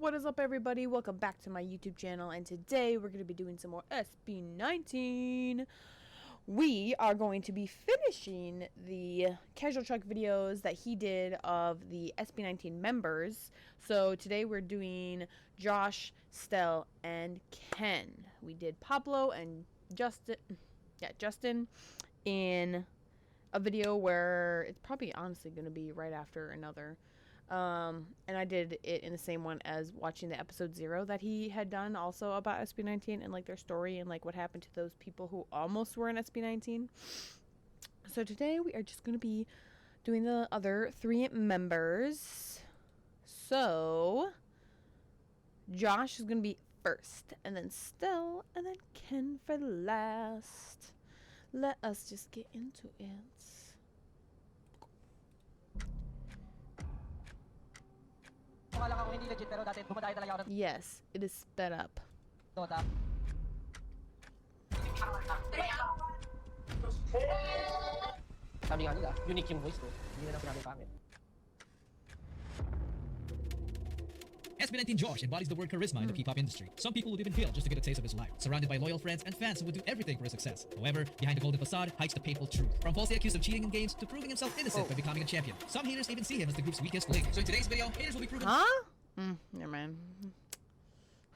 What is up, everybody? Welcome back to my YouTube channel, and today we're going to be doing some more SB19. We are going to be finishing the Cashualchuck videos that he did of the SB19 members. So today we're doing Josh, Stell, and Ken. We did Pablo and Justin in a video where it's probably honestly going to be right after another. And I did it in the same one as watching the episode 0 that he had done also about SB19 and like their story and like what happened to those people who almost were in SB19. So today we are just going to be doing the other 3 members. So Josh is going to be first, and then Stell, and then Ken for last. Let us just get into it. Yes, it is sped up. Sabi nga nila, unique yung voice ko. Hindi na lang sinabi pangit. SB19 Josh embodies the word charisma in the P-pop industry. Some people would even kill just to get a taste of his life. Surrounded by loyal friends and fans who would do everything for his success. However, behind the golden facade hides the painful truth. From falsely accused of cheating in games to proving himself innocent by becoming a champion. Some haters even see him as the group's weakest link. So in today's video, haters will be proven Never mind.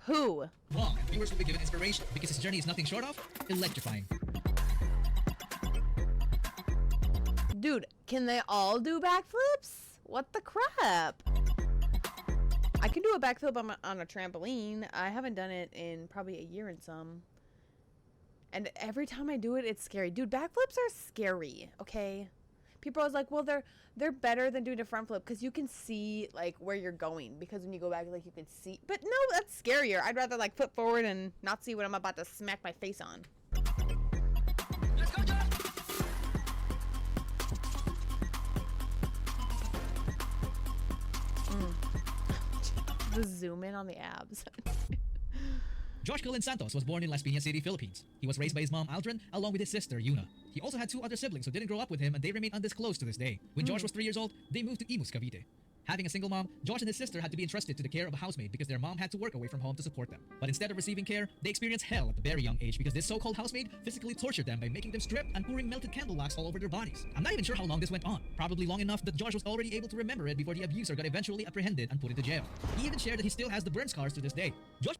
Who? wrong, and viewers will be given inspiration because his journey is nothing short of electrifying. Dude, can they all do backflips? What the crap? I can do a backflip on a trampoline. I haven't done it in probably a year and some. And every time I do it, it's scary. Dude, backflips are scary, okay? People are always like, well, they're better than doing a front flip because you can see, like, where you're going. Because when you go back, like, you can see. But no, that's scarier. I'd rather, like, flip forward and not see what I'm about to smack my face on. Let's go, Josh! The zoom in on the abs. Josh Cullen Santos was born in Las Piñas City, Philippines. He was raised by his mom, Aldrin, along with his sister, Yuna. He also had 2 other siblings who didn't grow up with him, and they remain undisclosed to this day. When Josh was 3 years old, they moved to Imus, Cavite. Having a single mom, Josh and his sister had to be entrusted to the care of a housemaid because their mom had to work away from home to support them. But instead of receiving care, they experienced hell at a very young age because this so-called housemaid physically tortured them by making them strip and pouring melted candle wax all over their bodies. I'm not even sure how long this went on. Probably long enough that Josh was already able to remember it before the abuser got eventually apprehended and put into jail. He even shared that he still has the burn scars to this day. Josh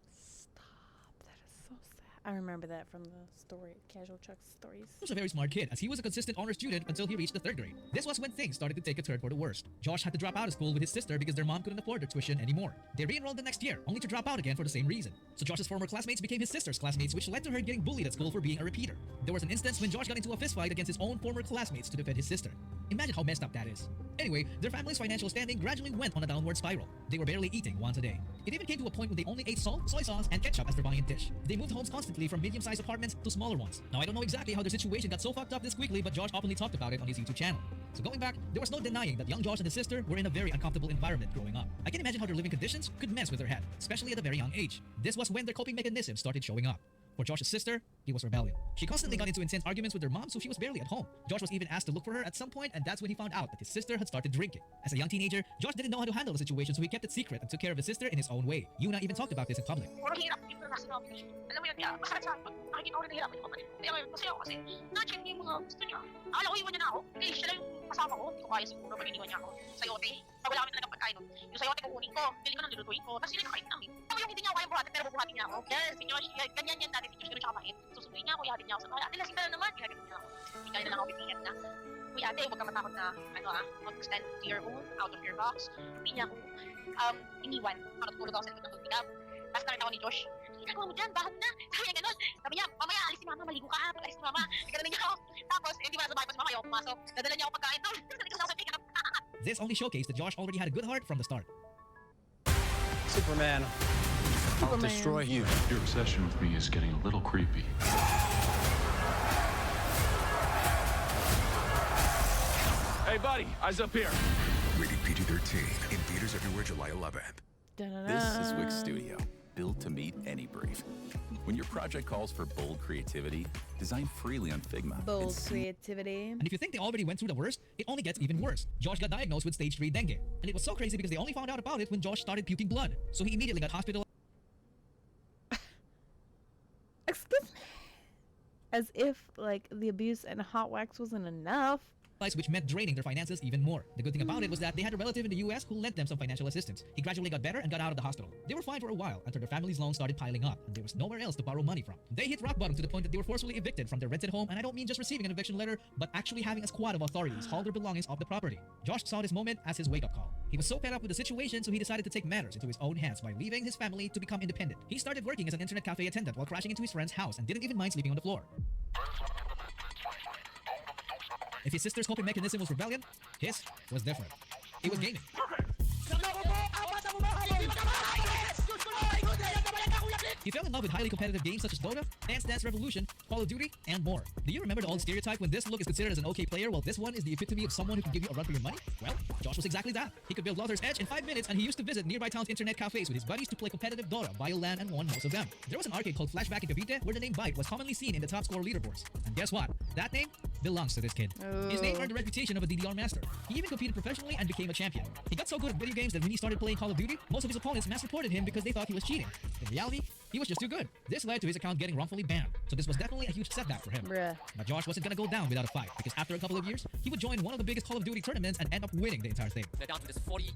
I remember that from the story, Cashualchuck's stories. was a very smart kid, as he was a consistent honor student until he reached the 3rd grade. This was when things started to take a turn for the worst. Josh had to drop out of school with his sister because their mom couldn't afford their tuition anymore. They re-enrolled the next year, only to drop out again for the same reason. So Josh's former classmates became his sister's classmates, which led to her getting bullied at school for being a repeater. There was an instance when Josh got into a fistfight against his own former classmates to defend his sister. Imagine how messed up that is. Anyway, their family's financial standing gradually went on a downward spiral. They were barely eating once a day. It even came to a point when they only ate salt, soy sauce, and ketchup as their valiant dish. They moved homes constantly from medium-sized apartments to smaller ones. Now, I don't know exactly how their situation got so fucked up this quickly, but Josh openly talked about it on his YouTube channel. So going back, there was no denying that young Josh and his sister were in a very uncomfortable environment growing up. I can imagine how their living conditions could mess with their head, especially at a very young age. This was when their coping mechanisms started showing up. For Josh's sister, it was rebellion. She constantly got into intense arguments with her mom, so she was barely at home. Josh was even asked to look for her at some point, and that's when he found out that his sister had started drinking. As a young teenager, Josh didn't know how to handle the situation, so he kept it secret and took care of his sister in his own way. Yuna even talked about this in public. Mahirap yung na sinabi. Alam mo yun, kaya masakit sa akin pag nakikita ko rin nahihirapan yung kapatid ko. Kaya masaya ako kasi na-check niya yung mga gusto niya. Akala ko iwan niya na ako. Hindi, siya lang yung kasama ko. Hindi ko kaya siguro pag iniwan niya ako. Sayote. Pag wala kami talagang pagkain nun. Yung sayote kukunin ko, pili ko nang lulutuin ko. Tapos sila yung kain namin. Ako yung hindi niya ako kaya buhatin pero bubuhatin niya ako. Yes, si Josh, ganyan yan dati si Josh, ganun siya kapait. Susunduin niya ako, ihatid niya ako sa bahay. Ate, lasing ka na naman. Ihatid niya ako. Hindi kaya na lang ako pipingat na. Uy ate, huwag ka matakot na mag-stand to your own, out of your box. Hindi niya ako iniwan. Tulog ako sa likod ng tubigam. Tapos nakita ko ni Josh, ginagawa mo dyan, bakit na? Sabi niya ganun. Sabi niya, mamaya alis si mama, maligo ka. Pag alis si mama, ganun niya ako. Tapos, hindi ba sa bahay pa si mama, ayaw pumasok. Dadala niya ako pagkain doon. This only showcased that Josh already had a good heart from the start. Superman. I'll destroy you. Your obsession with me is getting a little creepy. Hey, buddy, eyes up here. Rated PG-13 in theaters everywhere July 11th. Da-da-da. This is Wix Studio. built to meet any brief. When your project calls for bold creativity, design freely on Figma. Bold creativity. And if you think they already went through the worst, it only gets even worse. Josh got diagnosed with stage 3 dengue. And it was so crazy because they only found out about it when Josh started puking blood. So he immediately got hospitalized. Excuse me. As if, like, the abuse and hot wax wasn't enough. Which meant draining their finances even more. The good thing about it was that they had a relative in the US who lent them some financial assistance. He gradually got better and got out of the hospital. They were fine for a while until their family's loans started piling up and there was nowhere else to borrow money from. They hit rock bottom to the point that they were forcibly evicted from their rented home, and I don't mean just receiving an eviction letter, but actually having a squad of authorities haul their belongings off the property. Josh saw this moment as his wake-up call. He was so fed up with the situation, so he decided to take matters into his own hands by leaving his family to become independent. He started working as an internet cafe attendant while crashing into his friend's house and didn't even mind sleeping on the floor. If his sister's coping mechanism was rebellion, his was different. It was gaming. He fell in love with highly competitive games such as Dota, Dance Dance Revolution, Call of Duty, and more. Do you remember the old stereotype when this look is considered as an okay player while this one is the epitome of someone who can give you a run for your money? Well, Josh was exactly that. He could build Lothar's Edge in 5 minutes, and he used to visit nearby towns' internet cafes with his buddies to play competitive Dota, Bio LAN, and won most of them. There was an arcade called Flashback in Cavite where the name Byte was commonly seen in the top score leaderboards. And guess what? That name belongs to this kid. His name earned the reputation of a DDR master. He even competed professionally and became a champion. He got so good at video games that when he started playing Call of Duty, most of his opponents mass-reported him because they thought he was cheating. In reality, he was just too good. This led to his account getting wrongfully banned, so this was definitely a huge setback for him. Bruh. But Josh wasn't gonna go down without a fight, because after a couple of years, he would join one of the biggest Call of Duty tournaments and end up winning the entire thing. They're down to this 40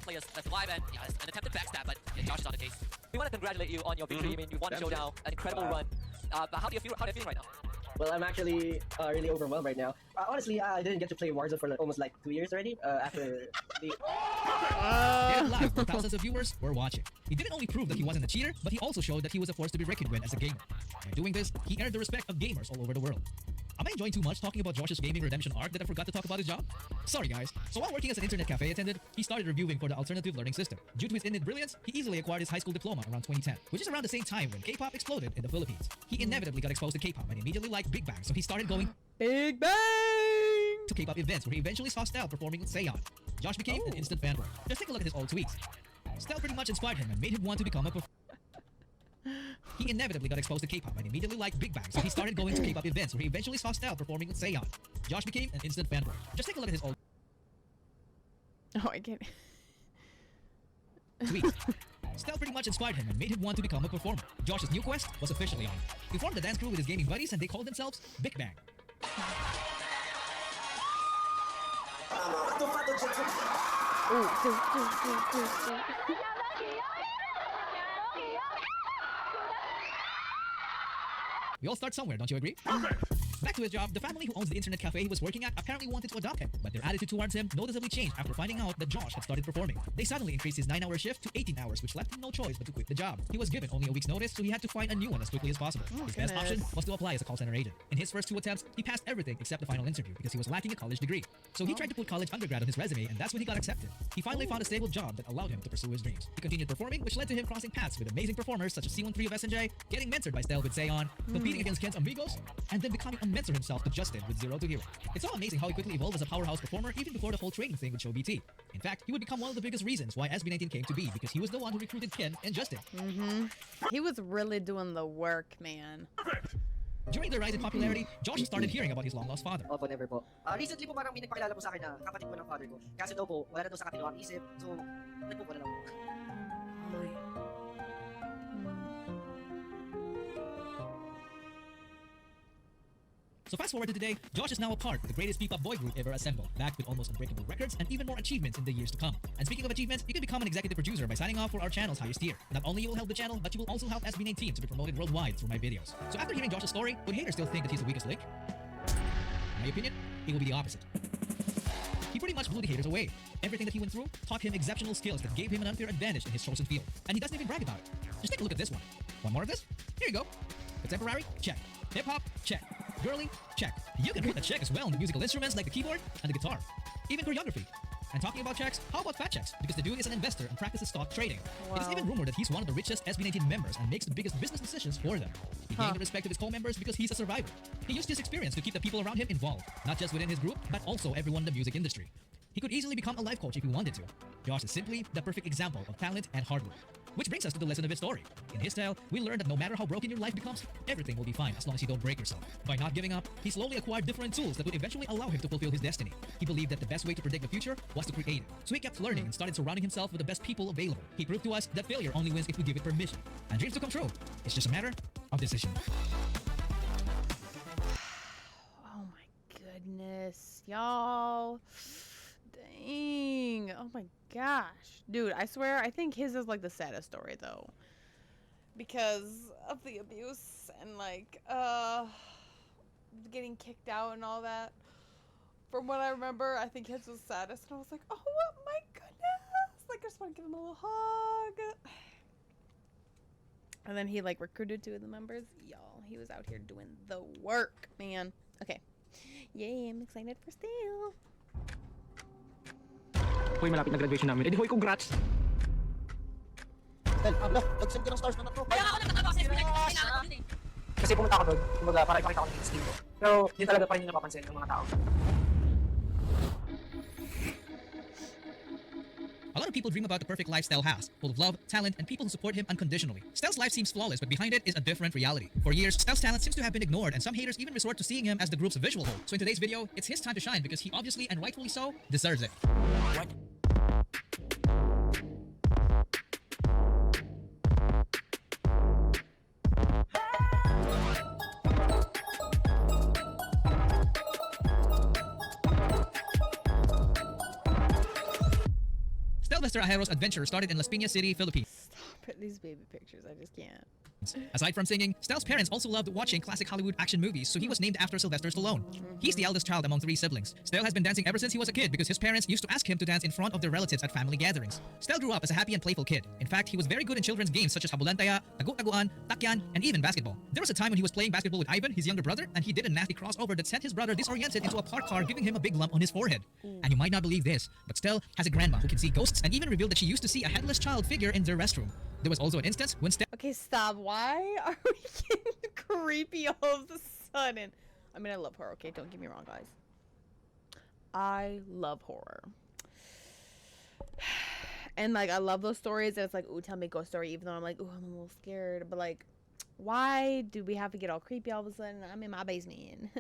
players left alive, and yeah, it's an attempted backstab, but yeah, Josh is on the case. We want to congratulate you on your victory. I mean, you won the showdown, an incredible run. But how do you feel? How are you feeling right now? Well, I'm actually really overwhelmed right now. Honestly, I didn't get to play Warzone for almost like 2 years already. After the Dead live, where thousands of viewers were watching. He didn't only prove that he wasn't a cheater, but he also showed that he was a force to be reckoned with as a gamer. By doing this, he earned the respect of gamers all over the world. Am I enjoying too much talking about Josh's gaming redemption arc that I forgot to talk about his job? Sorry guys. So while working as an internet cafe attendant, he started reviewing for the alternative learning system. Due to his innate brilliance, he easily acquired his high school diploma around 2010, which is around the same time when K-pop exploded in the Philippines. He inevitably got exposed to K-pop and immediately liked Big Bang, so he started going Big Bang! to K-pop events where he eventually saw Stell performing with Seon. Josh became an instant fanboy. Just take a look at his old tweets. Stell pretty much inspired him and made him want to become a He inevitably got exposed to K-pop and immediately liked Big Bang, so he started going to K-pop events where he eventually saw Stell performing with Seon. Josh became an instant fanboy. Just take a look at his old Oh, I can't. tweets. Stell pretty much inspired him and made him want to become a performer. Josh's new quest was officially on. He formed a dance crew with his gaming buddies and they called themselves Big Bang. We all start somewhere, don't you agree? Back to his job, the family who owns the internet cafe he was working at apparently wanted to adopt him, but their attitude towards him noticeably changed after finding out that Josh had started performing. They suddenly increased his 9-hour shift to 18 hours, which left him no choice but to quit the job. He was given only a week's notice, so he had to find a new one as quickly as possible. His best option was to apply as a call center agent. In his first 2 attempts, he passed everything except the final interview because he was lacking a college degree. So he tried to put college undergrad on his resume, and that's when he got accepted. He finally found a stable job that allowed him to pursue his dreams. He continued performing, which led to him crossing paths with amazing performers such as C13 of SNJ, getting mentored by Stell with Seon, competing against Ken's Amigos, and then becoming a mentor himself to Justin with 0 to Hero. It's so amazing how he quickly evolved as a powerhouse performer even before the whole training thing with Show BT. In fact, he would become one of the biggest reasons why SB19 came to be because he was the one who recruited Ken and Justin. He was really doing the work, man. During the rise in popularity, Josh started hearing about his long-lost father. Opo, never po. Recently po parang may nagpakilala po sa akin na kapatid po ng father ko. Kasi daw po, wala na daw sa katino ang isip. So, nagpupunta na lang po. So fast forward to today, Josh is now a part of the greatest P-pop boy group ever assembled, backed with almost unbreakable records and even more achievements in the years to come. And speaking of achievements, you can become an executive producer by signing up for our channel's highest tier. Not only you will help the channel, but you will also help SB19 to be promoted worldwide through my videos. So after hearing Josh's story, would haters still think that he's the weakest link? In my opinion, he will be the opposite. He pretty much blew the haters away. Everything that he went through taught him exceptional skills that gave him an unfair advantage in his chosen field. And he doesn't even brag about it. Just take a look at this one. Want more of this? Here you go. Contemporary? Check. Hip-hop? Check. Girly? Check. You can put a check as well on the musical instruments like the keyboard and the guitar. Even choreography. And talking about checks, how about fat checks? Because the dude is an investor and practices stock trading. It is even rumored that he's one of the richest SB19 members and makes the biggest business decisions for them. He gained the respect of his co-members because he's a survivor. He used his experience to keep the people around him involved, not just within his group, but also everyone in the music industry. He could easily become a life coach if he wanted to. Josh is simply the perfect example of talent and hard work. Which brings us to the lesson of his story. In his tale, we learn that no matter how broken your life becomes, everything will be fine as long as you don't break yourself. By not giving up, he slowly acquired different tools that would eventually allow him to fulfill his destiny. He believed that the best way to predict the future was to create it. So he kept learning and started surrounding himself with the best people available. He proved to us that failure only wins if we give it permission. And dreams to come true. It's just a matter of decision. Oh my goodness, y'all. Dang. Oh my gosh. Dude, I swear, I think his is like the saddest story though. Because of the abuse and like, getting kicked out and all that. From what I remember, I think his was saddest. And I was like, oh my goodness. Like, I just want to give him a little hug. And then he like recruited 2 of the members. Y'all, he was out here doing the work, man. Okay. Yay, I'm excited for Stell. Hoy, malapit na graduation namin. Hoy, congrats! Nag-send ka ng stars na to. Kaya ako nagtatapos sa SB19. Kasi pumunta ako doon, kumbaga, para ipakita ko ng skill ko. Pero, di talaga pa rin yung napapansin ng mga tao. A lot of people dream about the perfect life Stell has, full of love, talent, and people who support him unconditionally. Stell's life seems flawless, but behind it is a different reality. For years, Stell's talent seems to have been ignored, and some haters even resort to seeing him as the group's visual whole. So in today's video, it's his time to shine because he obviously, and rightfully so, deserves it. What? Stell Ajero's adventure started in Las Piñas City, Philippines. Stop it, these baby pictures. I just can't. Aside from singing, Stell's parents also loved watching classic Hollywood action movies, so he was named after Sylvester Stallone. He's the eldest child among 3 siblings. Stell has been dancing ever since he was a kid because his parents used to ask him to dance in front of their relatives at family gatherings. Stell grew up as a happy and playful kid. In fact, he was very good in children's games such as Habulantaya, Tagu-Taguan, Takyan, and even basketball. There was a time when he was playing basketball with Ivan, his younger brother, and he did a nasty crossover that sent his brother disoriented into a parked car, giving him a big lump on his forehead. And you might not believe this, but Stell has a grandma who can see ghosts and even revealed that she used to see a headless child figure in their restroom. There was also an instance when Stell... Okay, stop. Why are we getting creepy all of a sudden? I mean, I love horror, okay? Don't get me wrong, guys. I love horror. And, like, I love those stories that it's like, ooh, tell me a ghost story, even though I'm like, ooh, I'm a little scared. But, like, why do we have to get all creepy all of a sudden? I'm in my basement.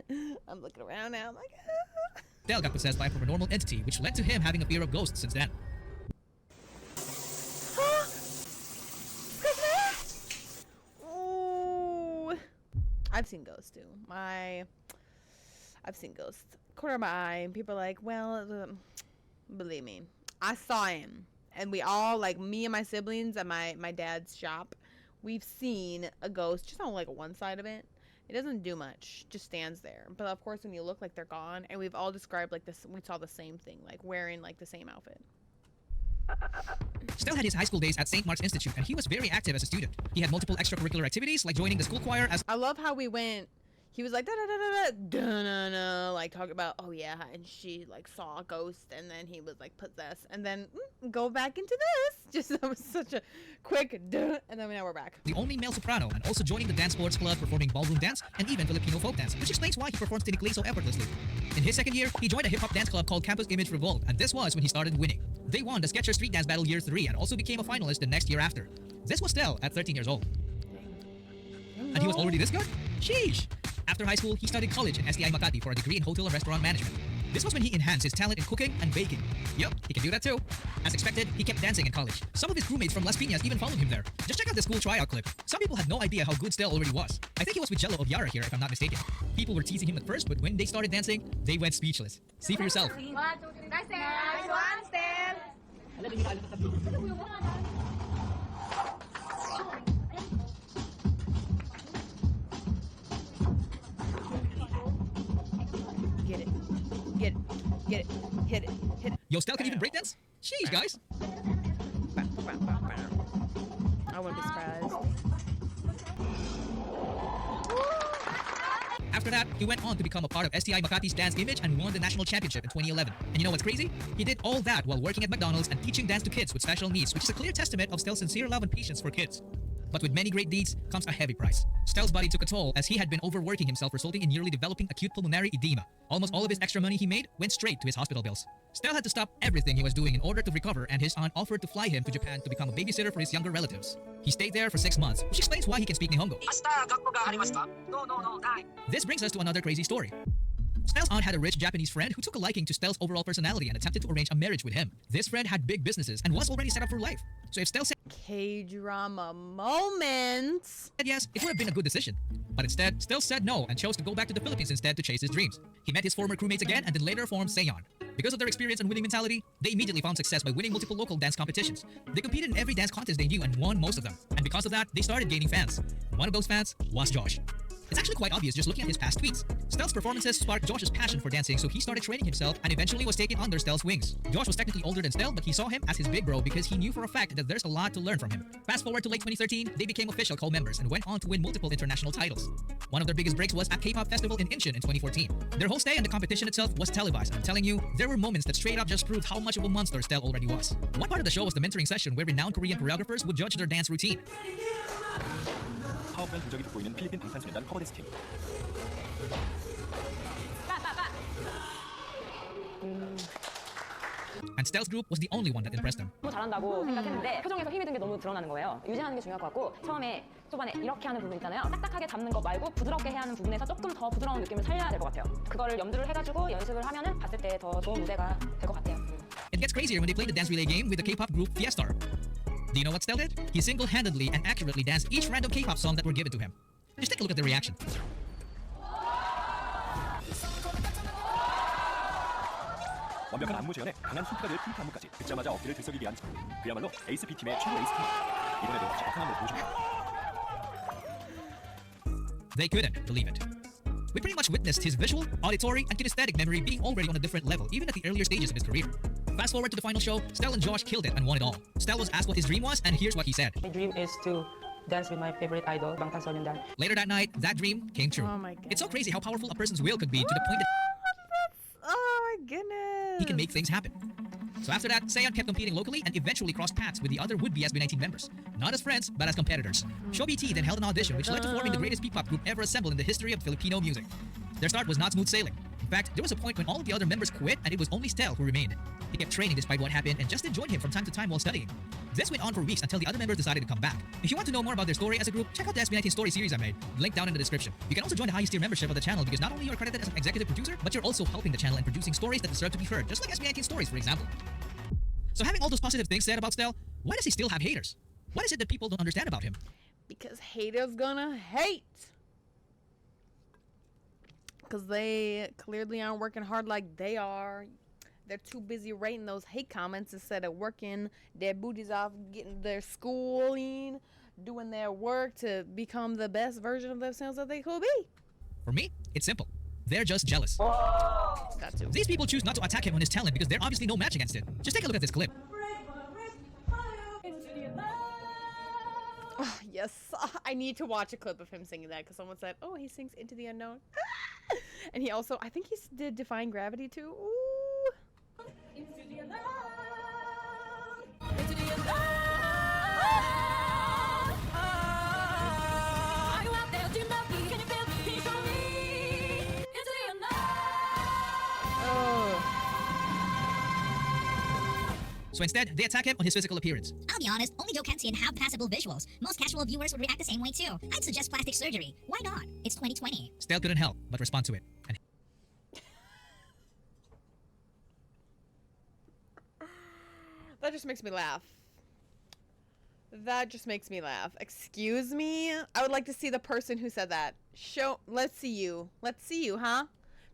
I'm looking around now. I'm like, ah. Stell got possessed by a paranormal entity, which led to him having a fear of ghosts since then. I've seen ghosts too. I've seen ghosts. Corner of my eye, and people are like, well, believe me, I saw him. And we all, like me and my siblings at my dad's shop, we've seen a ghost just on like one side of it. It doesn't do much, just stands there. But of course, when you look, like they're gone. And we've all described like this, we saw the same thing, like wearing like the same outfit. Stell had his high school days at St. Mark's Institute, and he was very active as a student. He had multiple extracurricular activities, like joining the school choir as... I love how we went... He was like, da-da-da-da-da, like, talking about, oh, yeah, and she, like, saw a ghost, and then he was, like, possessed, and then go back into this. Just, that was such a quick, duh, and then now we're back. The only male soprano, and also joining the dance sports club, performing ballroom dance, and even Filipino folk dance, which explains why he performs technically so effortlessly. In his second year, he joined a hip-hop dance club called Campus Image Revolt, and this was when he started winning. They won the Sketcher Street Dance Battle Year 3, and also became a finalist the next year after. This was Stell at 13 years old. And he was already this good? Sheesh! After high school, he studied college in STI Makati for a degree in hotel and restaurant management. This was when he enhanced his talent in cooking and baking. Yup, he can do that too. As expected, he kept dancing in college. Some of his crewmates from Las Piñas even followed him there. Just check out this school tryout clip. Some people had no idea how good Stell already was. I think he was with Jello of Yara here, if I'm not mistaken. People were teasing him at first, but when they started dancing, they went speechless. See for yourself. 1, 2, 3, nice, nice one, Stell. Get it. Get it. Get it. Hit it. Hit it. Yo, Stell can even breakdance? Jeez, guys. I wouldn't be surprised. After that, he went on to become a part of STI Makati's dance image and won the national championship in 2011. And you know what's crazy? He did all that while working at McDonald's and teaching dance to kids with special needs, which is a clear testament of Stell's sincere love and patience for kids. But with many great deeds comes a heavy price. Stell's body took a toll as he had been overworking himself, resulting in nearly developing acute pulmonary edema. Almost all of his extra money he made went straight to his hospital bills. Stell had to stop everything he was doing in order to recover, and his aunt offered to fly him to Japan to become a babysitter for his younger relatives. He stayed there for 6 months, which explains why he can speak Nihongo. This brings us to another crazy story. Stell's aunt had a rich Japanese friend who took a liking to Stell's overall personality and attempted to arrange a marriage with him. This friend had big businesses and was already set up for life. So if Stell said K-drama moments. yes, it would have been a good decision. But instead, Stell said no and chose to go back to the Philippines instead to chase his dreams. He met his former crewmates again and then later formed Seon. Because of their experience and winning mentality, they immediately found success by winning multiple local dance competitions. They competed in every dance contest they knew and won most of them. And because of that, they started gaining fans. One of those fans was Josh. It's actually quite obvious just looking at his past tweets. Stell's performances sparked Josh's passion for dancing, so he started training himself and eventually was taken under Stell's wings. Josh was technically older than Stell, but he saw him as his big bro because he knew for a fact that there's a lot to learn from him. Fast forward to late 2013, they became official co-members and went on to win multiple international titles. One of their biggest breaks was at K-pop festival in Incheon in 2014. Their whole stay and the competition itself was televised. I'm telling you, there were moments that straight up just proved how much of a monster Stell already was. One part of the show was the mentoring session where renowned Korean choreographers would judge their dance routine. 파워풀한 동작이 돋보이는 필리핀 방탄소년단 커버댄스 팀. And Stell's group was the only one that impressed them. 너무 잘한다고 생각했는데 표정에서 힘이 든 게 너무 드러나는 거예요. 유지하는 게 중요할 것 같고 처음에 초반에 이렇게 하는 부분 있잖아요. 딱딱하게 잡는 것 말고 부드럽게 해야 하는 부분에서 조금 더 부드러운 느낌을 살려야 될 것 같아요. 그거를 염두를 해가지고 연습을 하면은 봤을 때 더 좋은 무대가 될 것 같아요. It gets crazier when they played the dance relay game with the K-pop group Fiestar. Do you know what Stell did? He single-handedly and accurately danced each random K-pop song that were given to him. Just take a look at the reaction. 완벽한 안무 재현에 강한 힌트가 될 핑크 안무까지 듣자마자 어깨를 들썩이게 한 그야말로 에이스 B팀의 최고 에이스 팀. 이번에도 정확한 안무를 보여줍니다. They couldn't believe it. We pretty much witnessed his visual, auditory, and kinesthetic memory being already on a different level, even at the earlier stages of his career. Fast forward to the final show, Stell and Josh killed it and won it all. Stell was asked what his dream was, and here's what he said. My dream is to dance with my favorite idol, 방탄소년단. Later that night, that dream came true. Oh my God. It's so crazy how powerful a person's will could be to the point that Oh my goodness. he can make things happen. So after that, Seon kept competing locally and eventually crossed paths with the other would-be SB19 members. Not as friends, but as competitors. Show BT then held an audition which led to forming the greatest P-pop group ever assembled in the history of Filipino music. Their start was not smooth sailing. In fact, there was a point when all of the other members quit and it was only Stell who remained. He kept training despite what happened and Justin joined him from time to time while studying. This went on for weeks until the other members decided to come back. If you want to know more about their story as a group, check out the SB19 story series I made. Link down in the description. You can also join the highest tier membership of the channel because not only are you credited as an executive producer, but you're also helping the channel and producing stories that deserve to be heard, just like SB19 stories, for example. So having all those positive things said about Stell, why does he still have haters? What is it that people don't understand about him? Because haters gonna hate. Because they clearly aren't working hard like they are. They're too busy writing those hate comments instead of working their booties off, getting their schooling, doing their work to become the best version of themselves that they could be. For me, it's simple. They're just jealous. Got to. These people choose not to attack him on his talent because they're obviously no match against it. Just take a look at this clip. Oh, yes, I need to watch a clip of him singing that because someone said, oh, he sings Into the Unknown. And he also, I think he did Defying Gravity too. Ooh. Into the unknown. Into the unknown. Are you out there? Do you love me? Can you feel me? Can you show me? Into the unknown. Oh. So instead, they attack him on his physical appearance. I'll be honest, only Joe Kenzie and have passable visuals. Most casual viewers would react the same way too. I'd suggest plastic surgery. Why not? It's 2020. Stell couldn't help but respond to it. And that just makes me laugh. That just makes me laugh. Excuse me? I would like to see the person who said that. Let's see you. Let's see you, huh?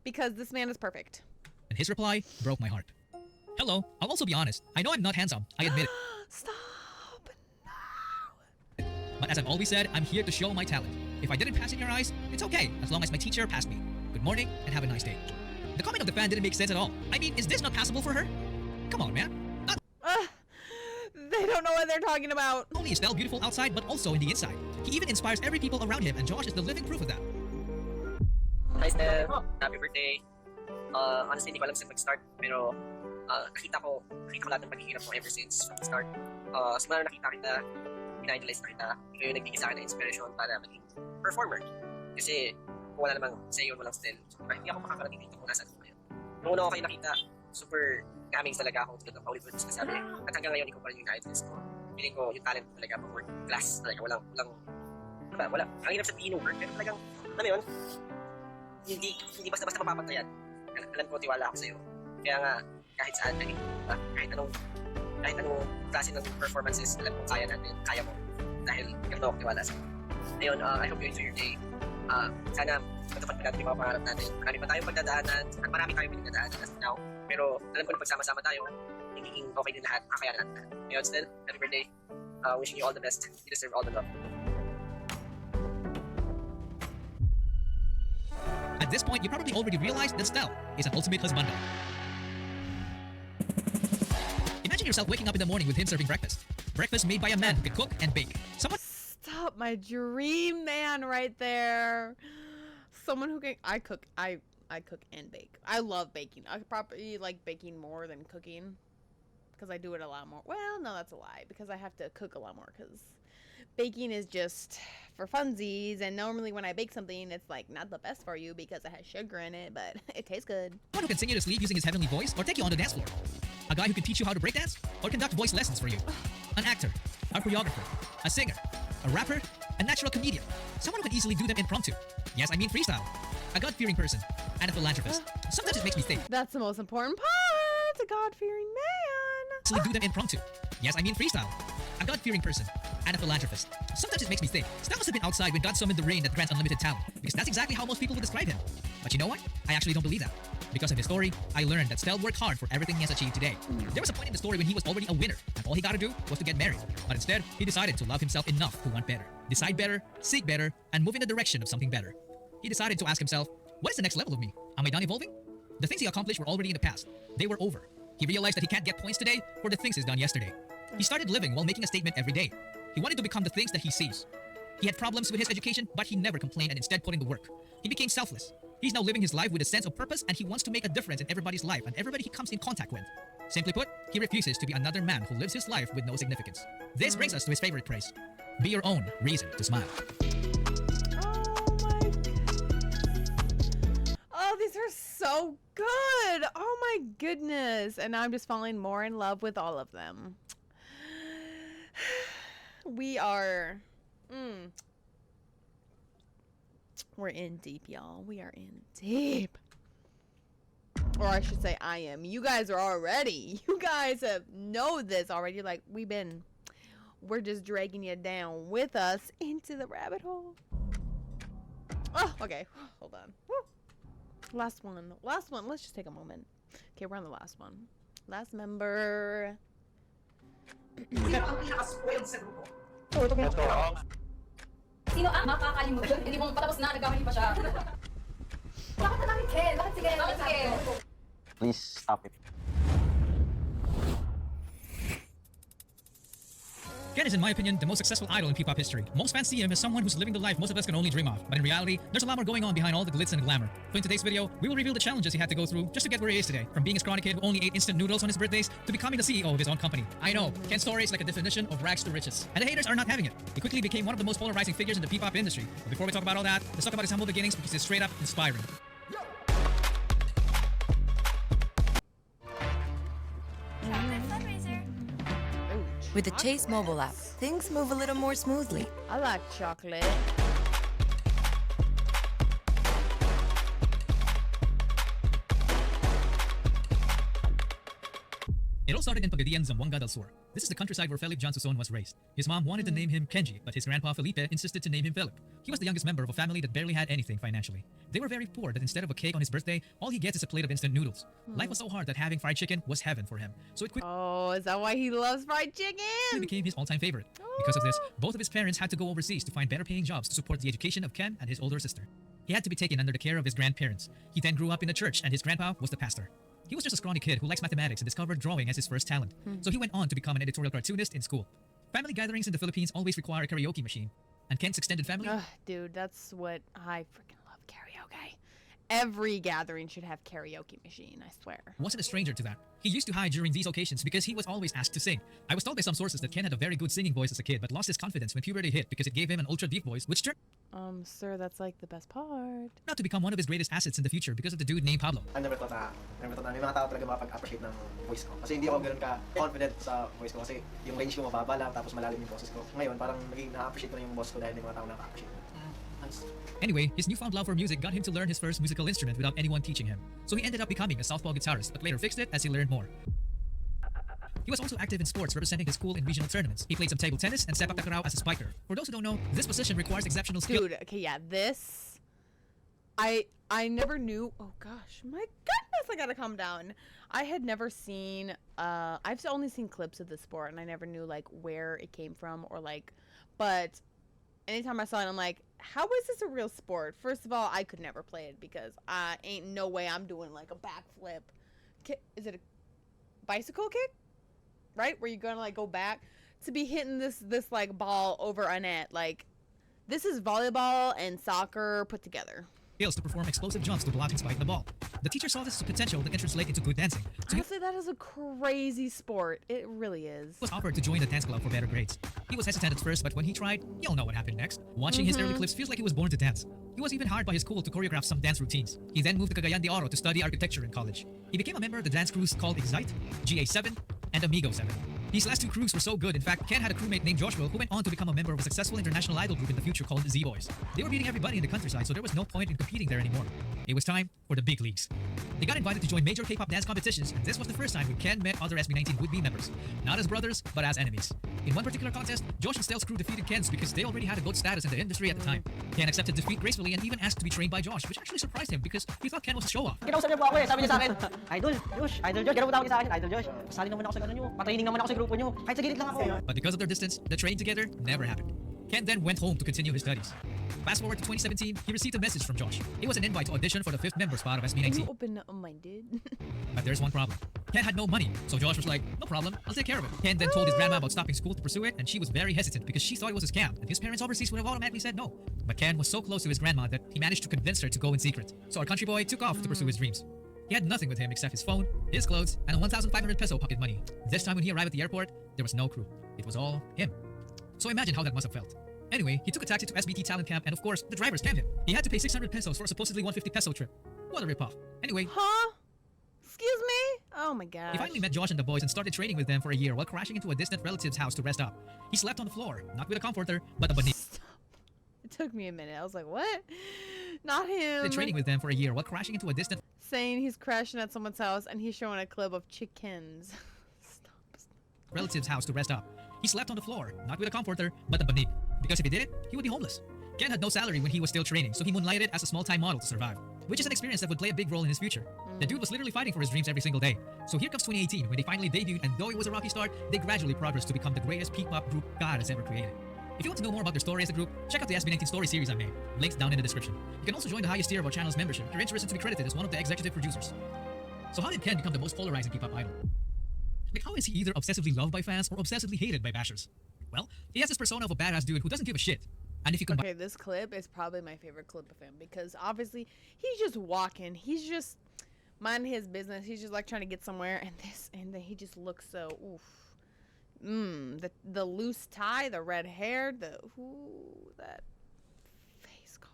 Because this man is perfect. And his reply broke my heart. Hello, I'll also be honest. I know I'm not handsome. I admit it. Stop. No. But as I've always said, I'm here to show my talent. If I didn't pass in your eyes, it's okay, as long as my teacher passed me. Good morning, and have a nice day. The comment of the fan didn't make sense at all. I mean, is this not passable for her? Come on, man. They don't know what they're talking about. Not only is Stell beautiful outside, but also in the inside. He even inspires every people around him, and Josh is the living proof of that. Hi, Stell. Happy birthday. Honestly, hindi ko alam saan mag-start, pero nakita ko lahat ng paghihirap mo ever since from the start. Simula na nakita kita, in-idolize na kita. Ikaw yung nagbigay sa akin ng inspiration para maging performer. Kasi kung wala namang sa iyo, walang Stell, hindi ako makakarating dito kung nasaan ako ngayon. Nung una ko kayo nakita, super na-amaze talaga ako tulad ng paulit-ulit na sabi. At hanggang ngayon, ikaw pa rin yung na-idolize ko. Feeling ko yung talent talaga pang world class talaga. Wala. Ang hirap sabihin ng word, pero talagang, alam mo yun, hindi basta-basta mapapatayan. Alam ko, tiwala ako sa'yo. Kaya nga, kahit saan, kahit anong klase ng performances, alam ko kaya natin, kaya mo. Dahil ganito ako tiwala sa'yo. Ngayon, I hope you enjoy your day. Sana matupad pa natin yung mga pangarap natin. Marami pa tayong pagdadaanan, at marami tayong pinagdadaanan as of now. Pero alam ko na pagsama-sama tayo, magiging okay din lahat, kakayanan natin. Ngayon, Stell, happy birthday. Wishing you all the best. You deserve all the love. At this point, you probably already realized that Stell is an ultimate husband. Imagine yourself waking up in the morning with him serving breakfast. Breakfast made by a man who can cook and bake. Stop, my dream man right there. Someone who can I cook and bake. I love baking. I probably like baking more than cooking because I do it a lot more. Well, no, that's a lie because I have to cook a lot more because baking is just for funsies, and normally when I bake something, it's like not the best for you because it has sugar in it, but it tastes good. Someone who can sing you to sleep using his heavenly voice or take you on the dance floor. A guy who can teach you how to break dance or conduct voice lessons for you. An actor, a choreographer, a singer, a rapper, a natural comedian. Someone who can easily do them impromptu. Yes, I mean freestyle. A God-fearing person and a philanthropist. Sometimes it makes me think. That's the most important part. A God-fearing man. Easily do them impromptu. Yes, I mean freestyle. A God-fearing person and a philanthropist. Sometimes it makes me think. Stell must have been outside when God summoned the rain that grants unlimited talent, because that's exactly how most people would describe him. But you know what? I actually don't believe that. Because of his story, I learned that Stell worked hard for everything he has achieved today. There was a point in the story when he was already a winner, and all he got to do was to get married. But instead, he decided to love himself enough to want better, decide better, seek better, and move in the direction of something better. He decided to ask himself, what is the next level of me? Am I done evolving? The things he accomplished were already in the past. They were over. He realized that he can't get points today for the things he's done yesterday. He started living while making a statement every day. He wanted to become the things that he sees. He had problems with his education, but he never complained and instead put in the work. He became selfless. He's now living his life with a sense of purpose, and he wants to make a difference in everybody's life and everybody he comes in contact with. Simply put, he refuses to be another man who lives his life with no significance. This brings us to his favorite phrase. Be your own reason to smile. Oh, these are so good. Oh my goodness. And now I'm just falling more in love with all of them. We are... We're in deep, y'all. We are in deep. Or I should say I am. You guys are already. You guys know this already. Like, we're just dragging you down with us into the rabbit hole. Oh, okay. Hold on. Woo. Last one. Let's just take a moment. Okay, we're on the last one. Last member. Sino ang pinaka-spoiled sa grupo? Sino ang makakalimutan? Hindi mo patapos na, nagkamali pa siya. Bakit na namin Ken? Bakit sige? Please stop it. Ken is, in my opinion, the most successful idol in P-pop history. Most fans see him as someone who's living the life most of us can only dream of. But in reality, there's a lot more going on behind all the glitz and glamour. So in today's video, we will reveal the challenges he had to go through just to get where he is today. From being a scrawny kid who only ate instant noodles on his birthdays to becoming the CEO of his own company. I know, Ken's story is like a definition of rags to riches. And the haters are not having it. He quickly became one of the most polarizing figures in the P-pop industry. But before we talk about all that, let's talk about his humble beginnings because it's straight up inspiring. With the Chase mobile app, things move a little more smoothly. I like chocolate. It all started in Pagadian, Zamboanga del Sur. This is the countryside where Felipe John Suson was raised. His mom wanted to name him Kenji, but his grandpa Felipe insisted to name him Philip. He was the youngest member of a family that barely had anything financially. They were very poor that instead of a cake on his birthday, all he gets is a plate of instant noodles. Life was so hard that having fried chicken was heaven for him. So it quickly is that why he loves fried chicken? became his all-time favorite. Because of this, both of his parents had to go overseas to find better paying jobs to support the education of Ken and his older sister. He had to be taken under the care of his grandparents. He then grew up in the church and his grandpa was the pastor. He was just a scrawny kid who likes mathematics and discovered drawing as his first talent. So he went on to become an editorial cartoonist in school. Family gatherings in the Philippines always require a karaoke machine. And Ken's extended family... Dude, that's what I freaking love, karaoke. every gathering should have karaoke machine, I swear. Wasn't a stranger to that. He used to hide during these occasions because he was always asked to sing. I was told by some sources that Ken had a very good singing voice as a kid, but lost his confidence when puberty hit because it gave him an ultra deep voice, which turned sir, that's like the best part. out to become one of his greatest assets in the future because of the dude named Pablo. I never thought na may mga tao talaga makapag-appreciate ng voice ko. Kasi hindi ako ganoon ka-confident sa voice ko kasi yung range ko mababa lang tapos malalim yung boses ko. Ngayon, parang naging na-appreciate ko na yung boss ko dahil may mga tao na appreciate. Anyway, his newfound love for music got him to learn his first musical instrument without anyone teaching him. So he ended up becoming a southpaw guitarist, but later fixed it as he learned more. He was also active in sports, representing his school in regional tournaments. He played some table tennis and sepak takraw as a spiker. For those who don't know, this position requires exceptional skill. Dude, okay, yeah, this... I never knew... Oh gosh, my goodness, I gotta calm down. I had never seen... I've only seen clips of the sport, and I never knew, like, where it came from, or, like... But anytime I saw it, I'm like, how is this a real sport? First of all, I could never play it, because ain't no way I'm doing, like, a backflip. Is it a bicycle kick? Right, where you're gonna like go back to be hitting this like ball over a net. Like, this is volleyball and soccer put together. Skills to perform explosive jumps to block and spike the ball. The teacher saw this as a potential that can translate into good dancing. So honestly, that is a crazy sport. It really is. He was offered to join the dance club for better grades. He was hesitant at first, but when he tried, you'll know what happened next. Watching his early clips feels like he was born to dance. He was even hired by his school to choreograph some dance routines. He then moved to Cagayan de Oro to study architecture in college. He became a member of the dance crews called Excite, GA7, and Amigo 7. These last two crews were so good, in fact, Ken had a crewmate named Joshua who went on to become a member of a successful international idol group in the future called Z-Boys. They were beating everybody in the countryside, so there was no point in competing there anymore. It was time for the big leagues. They got invited to join major K-pop dance competitions, and this was the first time when Ken met other SB19 would-be members. Not as brothers, but as enemies. In one particular contest, Josh and Stell's crew defeated Ken's because they already had a good status in the industry at the time. Ken accepted defeat gracefully and even asked to be trained by Josh, which actually surprised him because he thought Ken was a show-off. Kinausap niya po ako sabi niya sa akin, Idol Josh, ganun po tawag niya sa akin, Idol Josh, pasali naman ako sa ganun nyo, patraining naman ako sa grupo nyo, kahit sa gilid lang ako. But because of their distance, the training together never happened. Ken then went home to continue his studies. Fast forward to 2017, he received a message from Josh. It was an invite to audition for the 5th member spot of SB19. You open-minded. But there's one problem. Ken had no money, so Josh was like, no problem, I'll take care of it. Ken then told his grandma about stopping school to pursue it, and she was very hesitant because she thought it was a scam, and his parents overseas would have automatically said no. But Ken was so close to his grandma that he managed to convince her to go in secret. So our country boy took off to pursue his dreams. He had nothing with him except his phone, his clothes, and a 1,500 peso pocket money. This time when he arrived at the airport, there was no crew. It was all him. So imagine how that must have felt. Anyway, he took a taxi to SBT talent camp, and of course, the driver scammed him. He had to pay 600 pesos for a supposedly 150 peso trip. What a ripoff. Anyway. Huh? Excuse me? Oh my god. He finally met Josh and the boys and started training with them for a year while crashing into a distant relative's house to rest up. He slept on the floor, not with a comforter, but a beneath. It took me a minute. I was like, what? Not him. Training with them for a year while crashing into a distant... Saying he's crashing at someone's house and he's showing a clip of chickens. Stop. Relative's house to rest up. He slept on the floor, not with a comforter, but a beneath. Because if he did it, he would be homeless. Ken had no salary when he was still training, so he moonlighted as a small-time model to survive, which is an experience that would play a big role in his future. The dude was literally fighting for his dreams every single day. So here comes 2018, when they finally debuted, and though it was a rocky start, they gradually progressed to become the greatest P-pop group God has ever created. If you want to know more about their story as a group, check out the SB19 story series I made. Links down in the description. You can also join the highest tier of our channel's membership if you're interested to be credited as one of the executive producers. So how did Ken become the most polarizing P-pop idol? Like, how is he either obsessively loved by fans or obsessively hated by bashers? Well, he has this persona of a badass dude who doesn't give a shit. And if you combine... Okay, this clip is probably my favorite clip of him because obviously he's just walking. He's just minding his business. He's just like trying to get somewhere, and then he just looks so oof. The loose tie, the red hair, that face card.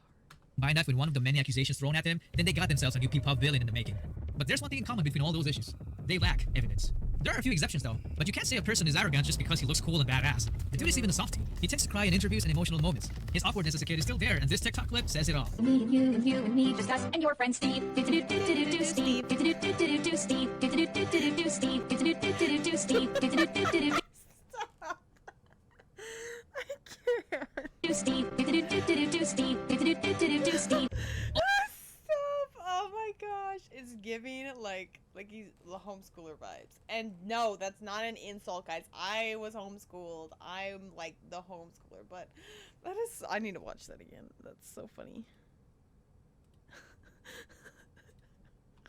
Combine that with one of the many accusations thrown at them, then they got themselves a new P-pop villain in the making. But there's one thing in common between all those issues. They lack evidence. There are a few exceptions though, but you can't say a person is arrogant just because he looks cool and badass. The dude is even a softie. He tends to cry in interviews and emotional moments. His awkwardness as a kid is still there, and this TikTok clip says it all. Me and you and me, just us and your friend Steve. Do Steve. Do Steve. Do Steve. Do Steve. Do Steve. Do Steve. Stop! Oh my gosh, it's giving like he's the homeschooler vibes. And no, that's not an insult, guys. I was homeschooled. I'm like the homeschooler, but that is. I need to watch that again. That's so funny.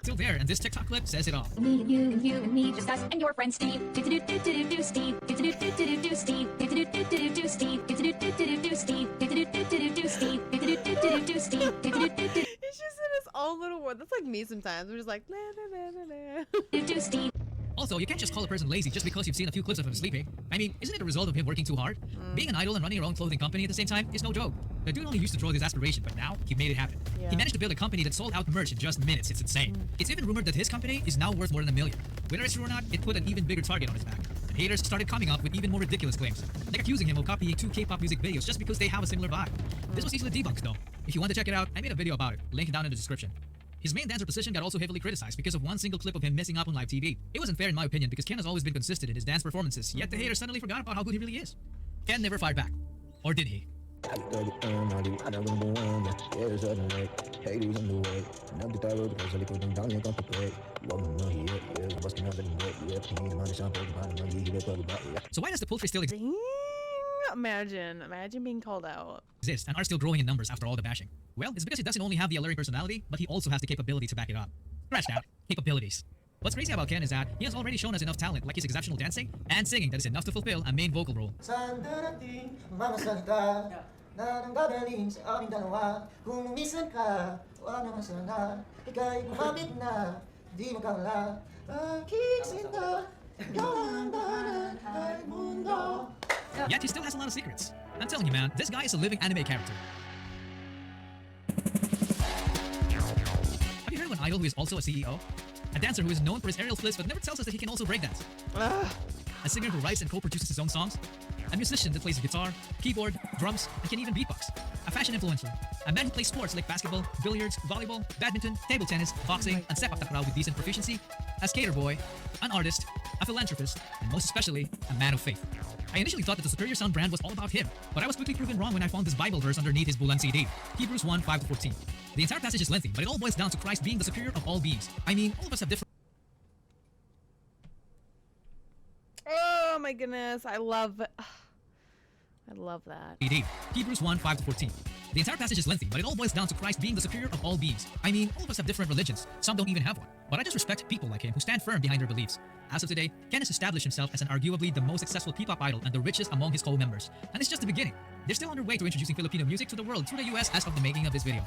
Still there, and this TikTok clip says it all. Me and you and me, just us and your friend Steve. Do Steve. Do Steve. Do Steve. Do Steve. It's just in his own little That's like me sometimes. I'm just like, nah, nah, nah, nah, Do Steve. Also, you can't just call a person lazy just because you've seen a few clips of him sleeping. I mean, isn't it a result of him working too hard? Being an idol and running your own clothing company at the same time is no joke. The dude only used to draw his aspiration, but now he made it happen. Yeah. He managed to build a company that sold out merch in just minutes. It's insane. It's even rumored that his company is now worth more than $1 million. Whether it's true or not, it put an even bigger target on his back. And haters started coming up with even more ridiculous claims, like accusing him of copying 2 K-pop music videos just because they have a similar vibe. This was easily debunked though. If you want to check it out, I made a video about it. Link down in the description. His main dancer position got also heavily criticized because of one single clip of him messing up on live TV. It wasn't fair in my opinion because Ken has always been consistent in his dance performances, yet the haters suddenly forgot about how good he really is. Ken never fired back. Or did he? So why does the poultry still exist Imagine being called out. And are still growing in numbers after all the bashing? Well, it's because he doesn't only have the alluring personality, but he also has the capability to back it up. Scratch that. Capabilities. What's crazy about Ken is that he has already shown us enough talent, like his exceptional dancing and singing, that is enough to fulfill a main vocal role. Yet he still has a lot of secrets. I'm telling you, man, this guy is a living anime character. Have you heard of an idol who is also a CEO? A dancer who is known for his aerial flips but never tells us that he can also breakdance. A singer who writes and co-produces his own songs. A musician that plays guitar, keyboard, drums, and can even beatbox. A fashion influencer. A man who plays sports like basketball, billiards, volleyball, badminton, table tennis, boxing, and sepak takraw with decent proficiency. A skater boy, an artist, a philanthropist, and most especially, a man of faith. I initially thought that the Superior Sound brand was all about him, but I was quickly proven wrong when I found this Bible verse underneath his Bulan CD, Hebrews 1, 5-14. The entire passage is lengthy, but it all boils down to Christ being the superior of all beings. I mean, all of us have different... Oh my goodness, I love that. Hebrews 1, 5-14. The entire passage is lengthy, but it all boils down to Christ being the superior of all beings. I mean, all of us have different religions. Some don't even have one. But I just respect people like him who stand firm behind their beliefs. As of today, Ken has established himself as an arguably the most successful P-pop idol and the richest among his co-members. And it's just the beginning. They're still on their way to introducing Filipino music to the world through the US as of the making of this video.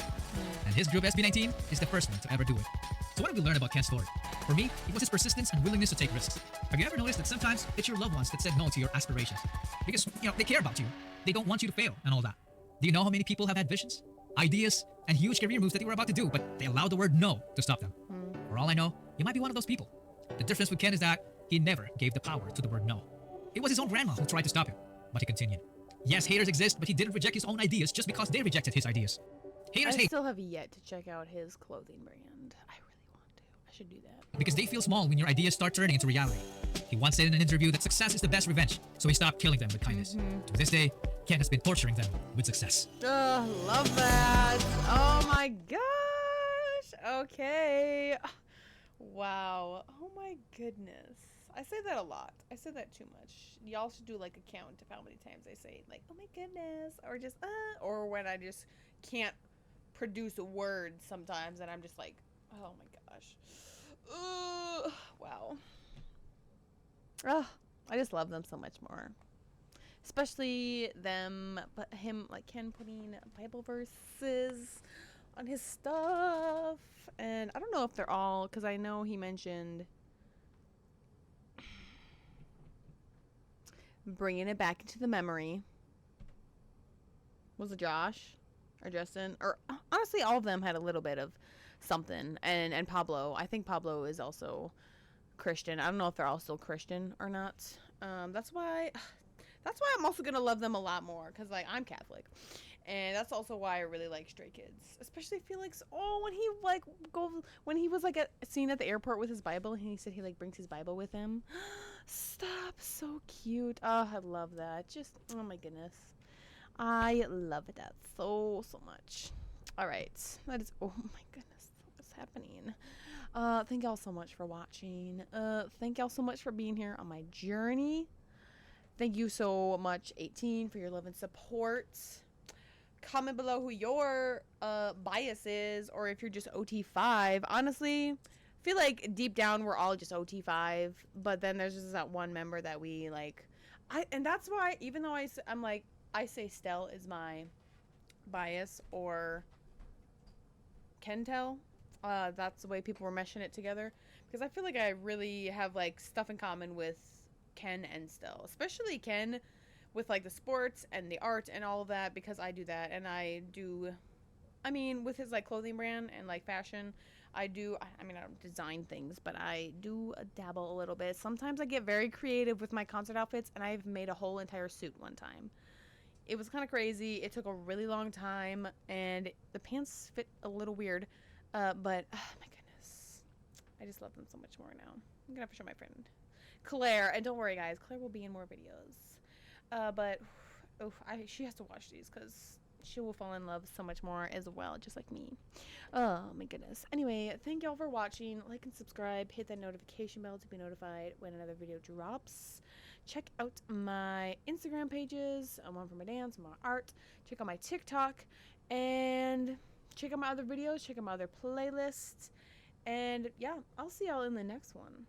And his group SB19 is the first one to ever do it. So what did we learn about Ken's story? For me, it was his persistence and willingness to take risks. Have you ever noticed that sometimes it's your loved ones that said no to your aspirations? Because, they care about you. They don't want you to fail and all that. Do you know how many people have had visions, ideas, and huge career moves that they were about to do, but they allowed the word no to stop them? For all I know, you might be one of those people. The difference with Ken is that he never gave the power to the word no. It was his own grandma who tried to stop him, but he continued. Yes, haters exist, but he didn't reject his own ideas just because they rejected his ideas. Haters hate still have yet to check out his clothing brand. I really want to. I should do that. because they feel small when your ideas start turning into reality. He once said in an interview that success is the best revenge, so he stopped killing them with kindness. To this day, Ken has been torturing them with success. Love that. Oh my gosh. Okay. Wow. Oh my goodness. I say that a lot. I say that too much. Y'all should do like a count of how many times I say like, oh my goodness, or just or when I just can't produce a word sometimes and I'm just like, oh my gosh. Wow. I just love them so much more. Especially them, but him, like Ken putting Bible verses on his stuff. And I don't know if they're all, because I know he mentioned bringing it back into the memory. Was it Josh or Justin? Or honestly, all of them had a little bit of something. And Pablo. I think Pablo is also Christian. I don't know if they're all still Christian or not. That's why I'm also gonna love them a lot more, because like I'm Catholic, and that's also why I really like Stray Kids, especially Felix. When he was like seen at the airport with his Bible, and he said he like brings his Bible with him. Stop, so cute. Oh, I love that. Just, oh my goodness, I love that so much. All right, that is, oh my goodness, what's happening? Thank y'all so much for watching. Thank y'all so much for being here on my journey. Thank you so much, 18, for your love and support. Comment below who your bias is, or if you're just OT5. Honestly, I feel like deep down we're all just OT5, but then there's just that one member that we like. And that's why, even though I'm like, I say Stell is my bias or Kentel, that's the way people were meshing it together, because I feel like I really have like stuff in common with Ken and Stell, especially Ken with like the sports and the art and all of that, because I do that, and I mean with his like clothing brand and like fashion, I mean, I don't design things, but I do dabble a little bit. Sometimes I get very creative with my concert outfits, and I've made a whole entire suit one time. It was kind of crazy. It took a really long time, and the pants fit a little weird, but oh my goodness, I just love them so much more now. I'm gonna have to show my friend Claire, and don't worry guys, Claire will be in more videos. But she has to watch these because she will fall in love so much more as well, just like me. Oh my goodness. Anyway, thank y'all for watching. Like and subscribe. Hit that notification bell to be notified when another video drops. Check out my Instagram pages. One for my dance, my art. Check out my TikTok. And check out my other videos. Check out my other playlists. And yeah, I'll see y'all in the next one.